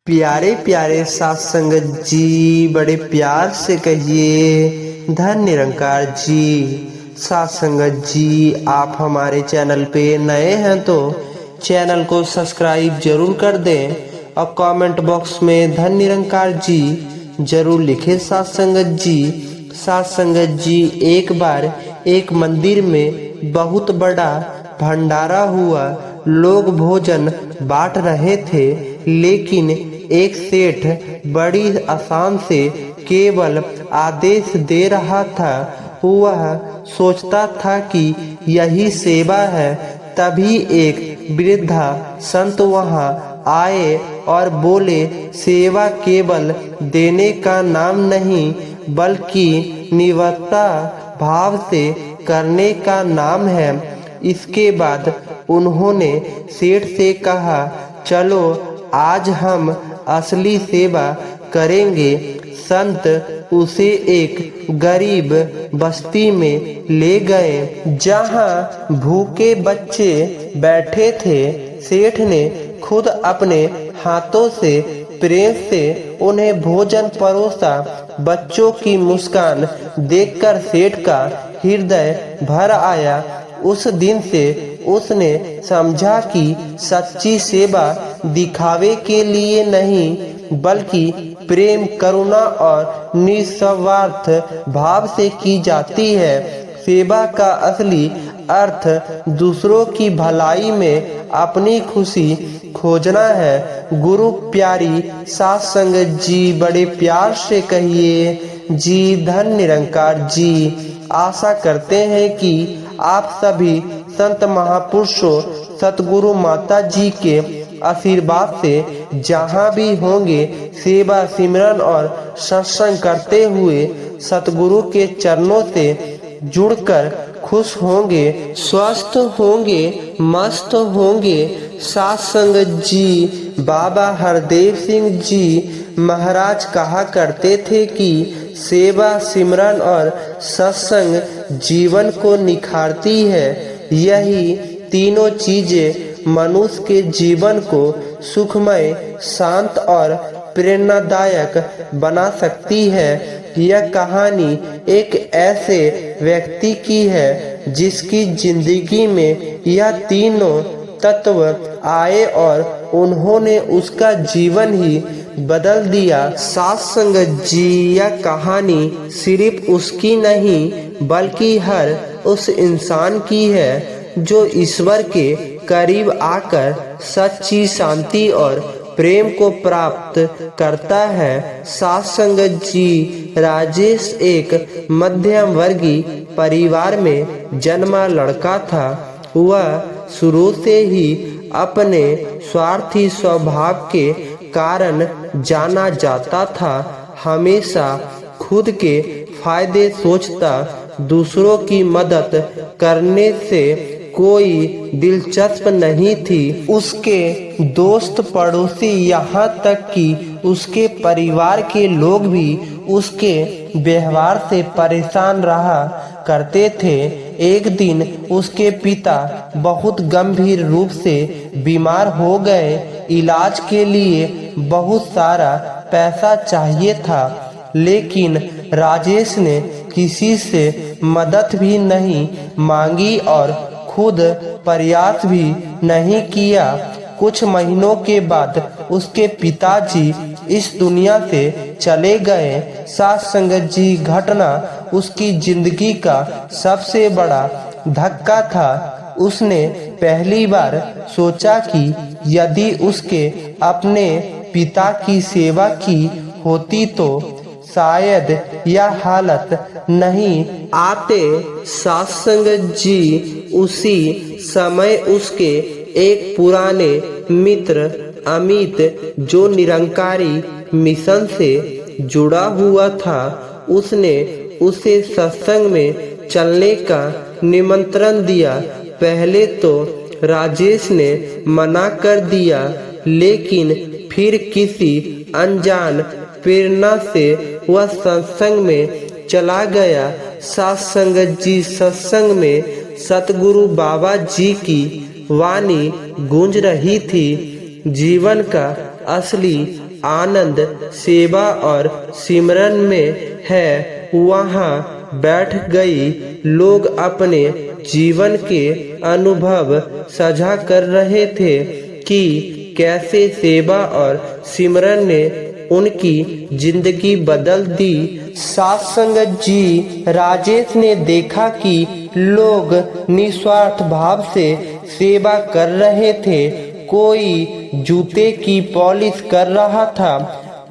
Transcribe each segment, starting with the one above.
प्यारे प्यारे साथ संगत जी, बड़े प्यार से कहिए धन निरंकार जी। साथ संगत जी, आप हमारे चैनल पे नए हैं तो चैनल को सब्सक्राइब जरूर कर दें और कमेंट बॉक्स में धन निरंकार जी जरूर लिखें। साथ संगत जी, साथ संगत जी, एक बार एक मंदिर में बहुत बड़ा भंडारा हुआ। लोग भोजन बांट रहे थे, लेकिन एक सेठ बड़ी आसान से केवल आदेश दे रहा था। वह सोचता था कि यही सेवा है। तभी एक वृद्धा संत वहां आए और बोले, सेवा केवल देने का नाम नहीं, बल्कि निवृत्ता भाव से करने का नाम है। इसके बाद उन्होंने सेठ से कहा, चलो आज हम असली सेवा करेंगे। संत उसे एक गरीब बस्ती में ले गए, जहां भूखे बच्चे बैठे थे। सेठ ने खुद अपने हाथों से प्रेम से उन्हें भोजन परोसा। बच्चों की मुस्कान देखकर सेठ का हृदय भर आया। उस दिन से उसने समझा कि सच्ची सेवा दिखावे के लिए नहीं, बल्कि प्रेम, करुणा और निस्वार्थ भाव से की जाती है। सेवा का असली अर्थ दूसरों की भलाई में अपनी खुशी खोजना है। गुरु प्यारी साथ संगत जी, बड़े प्यार से कहिए जी धन निरंकार जी। आशा करते हैं कि आप सभी संत महापुरुषों, सतगुरु माता जी के आशीर्वाद से जहाँ भी होंगे, सेवा, सिमरन और सत्संग करते हुए सतगुरु के चरणों से जुड़कर खुश होंगे, स्वस्थ होंगे, मस्त होंगे। साथ संगत जी, बाबा हरदेव सिंह जी महाराज कहा करते थे कि सेवा, सिमरन और सत्संग जीवन को निखारती है। यही तीनों चीजें मनुष्य के जीवन को सुखमय, शांत और प्रेरणादायक बना सकती है। यह कहानी एक ऐसे व्यक्ति की है जिसकी जिंदगी में यह तीनों तत्व आए और उन्होंने उसका जीवन ही बदल दिया। साथ संगत जी, यह कहानी सिर्फ उसकी नहीं, बल्कि हर उस इंसान की है जो ईश्वर के करीब आकर सच्ची शांति और प्रेम को प्राप्त करता है। साथ संगत जी, राजेश एक मध्यम वर्गीय परिवार में जन्मा लड़का था। वह शुरू से ही अपने स्वार्थी स्वभाव के कारण जाना जाता था। हमेशा खुद के फायदे सोचता, दूसरों की मदद करने से कोई दिलचस्प नहीं थी। उसके दोस्त, पड़ोसी, यहाँ तक कि उसके परिवार के लोग भी उसके व्यवहार से परेशान रहा करते थे। एक दिन उसके पिता बहुत गंभीर रूप से बीमार हो गए। इलाज के लिए बहुत सारा पैसा चाहिए था, लेकिन राजेश ने किसी से मदद भी नहीं मांगी और खुद प्रयास भी नहीं किया। कुछ महीनों के बाद उसके पिताजी इस दुनिया से चले गए। साथ संगत जी, घटना उसकी जिंदगी का सबसे बड़ा धक्का था। उसने पहली बार सोचा कि यदि उसके अपने पिता की सेवा की होती तो शायद यह हालत नहीं आते। साथ संगत जी, उसी समय उसके एक पुराने मित्र अमित, जो निरंकारी मिशन से जुड़ा हुआ था, उसने उसे सत्संग में चलने का निमंत्रण दिया। पहले तो राजेश ने मना कर दिया, लेकिन फिर किसी अनजान प्रेरणा से वह सत्संग में चला गया। साथ संगत जी, सत्संग में सतगुरु बाबा जी की वाणी गूंज रही थी। जीवन का असली आनंद सेवा और सिमरन में है, वहाँ बैठ गई। लोग अपने जीवन के अनुभव साझा कर रहे थे कि कैसे सेवा और सिमरन ने उनकी जिंदगी बदल दी। साथ संगत जी, राजेश ने देखा कि लोग निस्वार्थ भाव से सेवा कर रहे थे। कोई जूते की पॉलिश कर रहा था,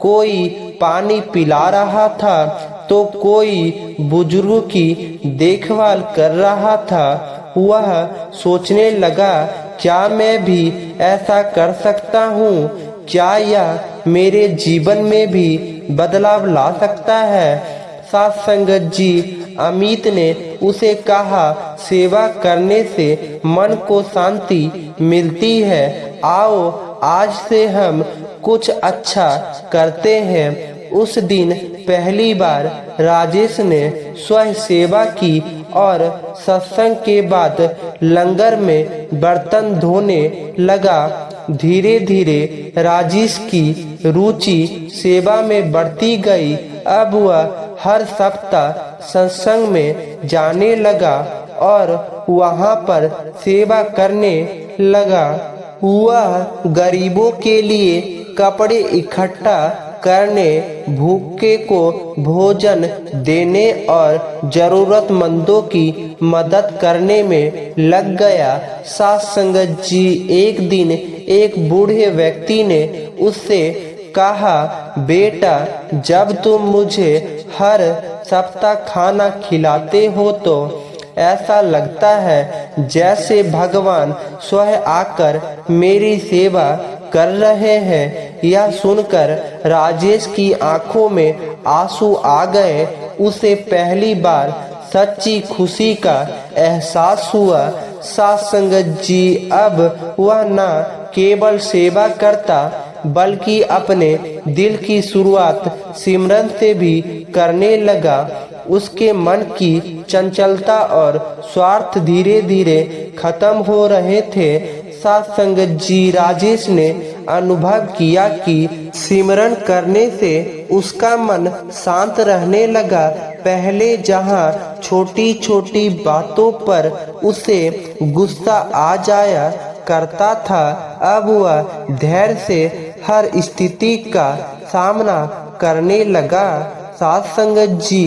कोई पानी पिला रहा था, तो कोई बुजुर्गों की देखभाल कर रहा था। वह सोचने लगा, क्या मैं भी ऐसा कर सकता हूँ? क्या यह मेरे जीवन में भी बदलाव ला सकता है? साथ संगत जी, अमित ने उसे कहा, सेवा करने से मन को शांति मिलती है। आओ आज से हम कुछ अच्छा करते हैं। उस दिन पहली बार राजेश ने स्वयं सेवा की और सत्संग के बाद लंगर में बर्तन धोने लगा। धीरे धीरे राजेश की रुचि सेवा में बढ़ती गई। अब वह हर सप्ताह सत्संग में जाने लगा और वहाँ पर सेवा करने लगा। वह गरीबों के लिए कपड़े इकट्ठा करने, भूखे को भोजन देने और जरूरतमंदों की मदद करने में लग गया। साथ संगत जी, एक दिन एक बूढ़े व्यक्ति ने उससे कहा, बेटा, जब तुम मुझे हर सप्ताह खाना खिलाते हो तो ऐसा लगता है जैसे भगवान स्वयं आकर मेरी सेवा कर रहे हैं। यह सुनकर राजेश की आंखों में आंसू आ गए। उसे पहली बार सच्ची खुशी का एहसास हुआ। साथ संगत जी, अब वह न केवल सेवा करता बल्कि अपने दिल की शुरुआत सिमरन से भी करने लगा। उसके मन की चंचलता और स्वार्थ धीरे धीरे खत्म हो रहे थे। साथ संगत जी, राजेश ने अनुभव किया कि सिमरन करने से उसका मन शांत रहने लगा। पहले जहाँ छोटी छोटी बातों पर उसे गुस्सा आ जाया करता था, अब वह धैर्य से हर स्थिति का सामना करने लगा। साथ संगत जी,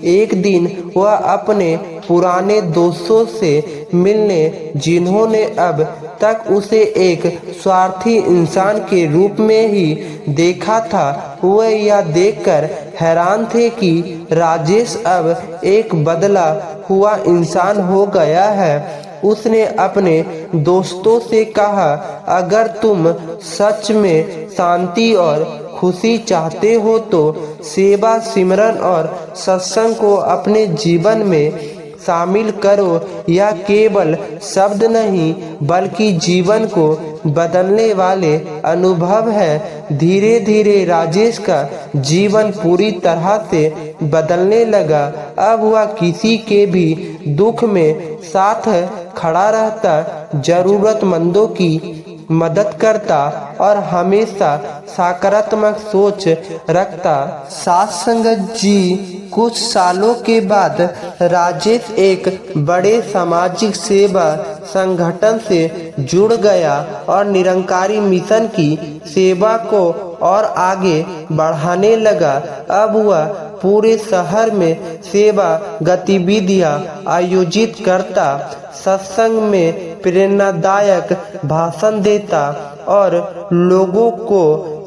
एक दिन वह अपने पुराने दोस्तों से मिलने, जिन्होंने अब तक उसे एक स्वार्थी इंसान के रूप में ही देखा था, वह यह देखकर हैरान थे कि राजेश अब एक बदला हुआ इंसान हो गया है। उसने अपने दोस्तों से कहा, अगर तुम सच में शांति और खुशी चाहते हो तो सेवा, सिमरन और सत्संग को अपने जीवन में शामिल करो। यह केवल शब्द नहीं बल्कि जीवन को बदलने वाले अनुभव है। धीरे धीरे राजेश का जीवन पूरी तरह से बदलने लगा। अब वह किसी के भी दुख में साथ खड़ा रहता, जरूरतमंदों की मदद करता और हमेशा सकारात्मक सोच रखता। साथ संगत जी, कुछ सालों के बाद राजेश एक बड़े सामाजिक सेवा संगठन से जुड़ गया और निरंकारी मिशन की सेवा को और आगे बढ़ाने लगा। अब वह पूरे शहर में सेवा गतिविधियां आयोजित करता, सत्संग में प्रेरणादायक भाषण देता और लोगों को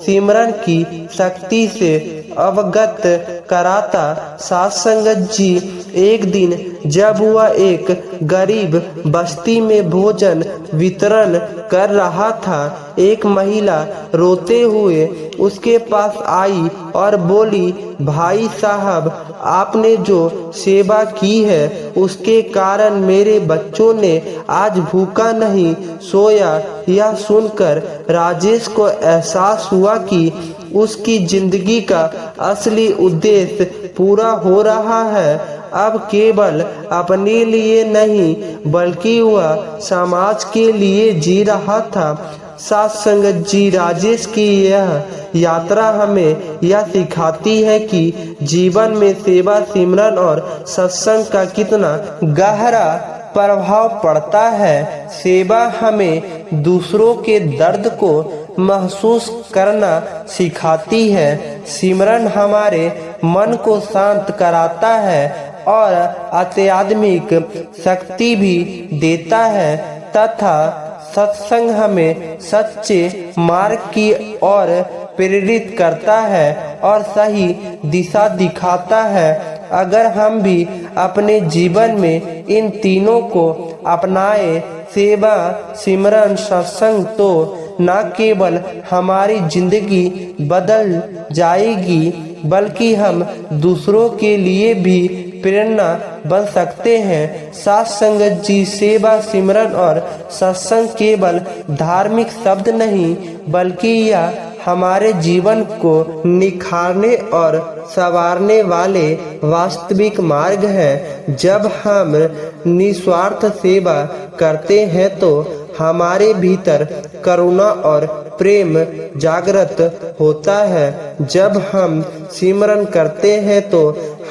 सिमरन की शक्ति से अवगत कराता। साथ संगत जी, एक दिन जब वह एक गरीब बस्ती में भोजन वितरण कर रहा था, एक महिला रोते हुए उसके पास आई और बोली, भाई साहब, आपने जो सेवा की है उसके कारण मेरे बच्चों ने आज भूखा नहीं सोया। यह सुनकर राजेश को एहसास हुआ कि उसकी जिंदगी का असली उद्देश्य पूरा हो रहा है। अब केवल अपने लिए नहीं बल्कि वह समाज के लिए जी रहा था। साथ संगत जी, राजेश की यह यात्रा हमें यह सिखाती है कि जीवन में सेवा, सिमरन और सत्संग का कितना गहरा प्रभाव पड़ता है। सेवा हमें दूसरों के दर्द को महसूस करना सिखाती है। सिमरन हमारे मन को शांत कराता है और आध्यात्मिक शक्ति भी देता है तथा सत्संग हमें सच्चे मार्ग की ओर प्रेरित करता है और सही दिशा दिखाता है। अगर हम भी अपने जीवन में इन तीनों को अपनाए, सेवा, सिमरन, सत्संग, तो न केवल हमारी जिंदगी बदल जाएगी बल्कि हम दूसरों के लिए भी प्रेरणा बन सकते हैं। साथ संगत जी, सेवा, सिमरन और सत्संग केवल धार्मिक शब्द नहीं बल्कि यह हमारे जीवन को निखारने और संवारने वाले वास्तविक मार्ग है। जब हम निस्वार्थ सेवा करते हैं तो हमारे भीतर करुणा और प्रेम जागृत होता है। जब हम सिमरन करते हैं तो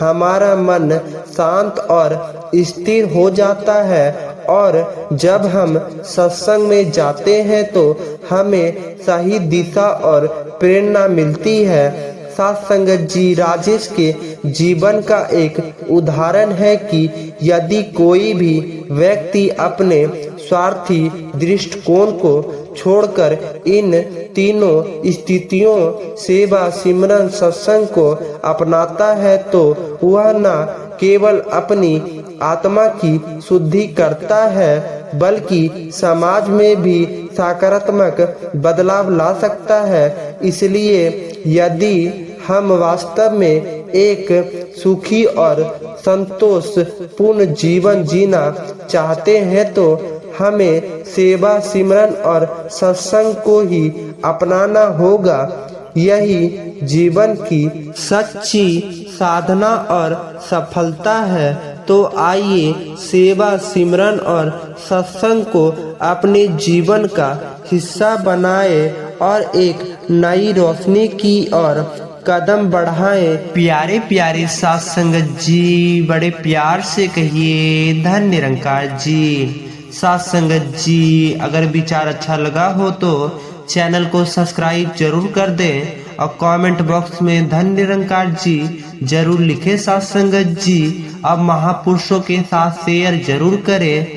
हमारा मन शांत और स्थिर हो जाता है और जब हम सत्संग में जाते हैं तो हमें सही दिशा और प्रेरणा मिलती है। साथ संगत जी, राजेश के जीवन का एक उदाहरण है कि यदि कोई भी व्यक्ति अपने स्वार्थी दृष्टिकोण को छोड़कर इन तीनों स्थितियों सेवा, सिमरन, सत्संग को अपनाता है तो वह न केवल अपनी आत्मा की शुद्धि करता है बल्कि समाज में भी सकारात्मक बदलाव ला सकता है। इसलिए यदि हम वास्तव में एक सुखी और संतोषपूर्ण जीवन जीना चाहते हैं तो हमें सेवा, सिमरन और सत्संग को ही अपनाना होगा। यही जीवन की सच्ची साधना और सफलता है। तो आइए सेवा, सिमरन और सत्संग को अपने जीवन का हिस्सा बनाए और एक नई रोशनी की ओर कदम बढ़ाएं। प्यारे प्यारे साथ संगत जी, बड़े प्यार से कहिए धन निरंकार जी। साथ संगत जी, अगर विचार अच्छा लगा हो तो चैनल को सब्सक्राइब जरूर कर दें और कमेंट बॉक्स में धन निरंकार जी जरूर लिखें। साथ संगत जी, अब महापुरुषों के साथ शेयर जरूर करें।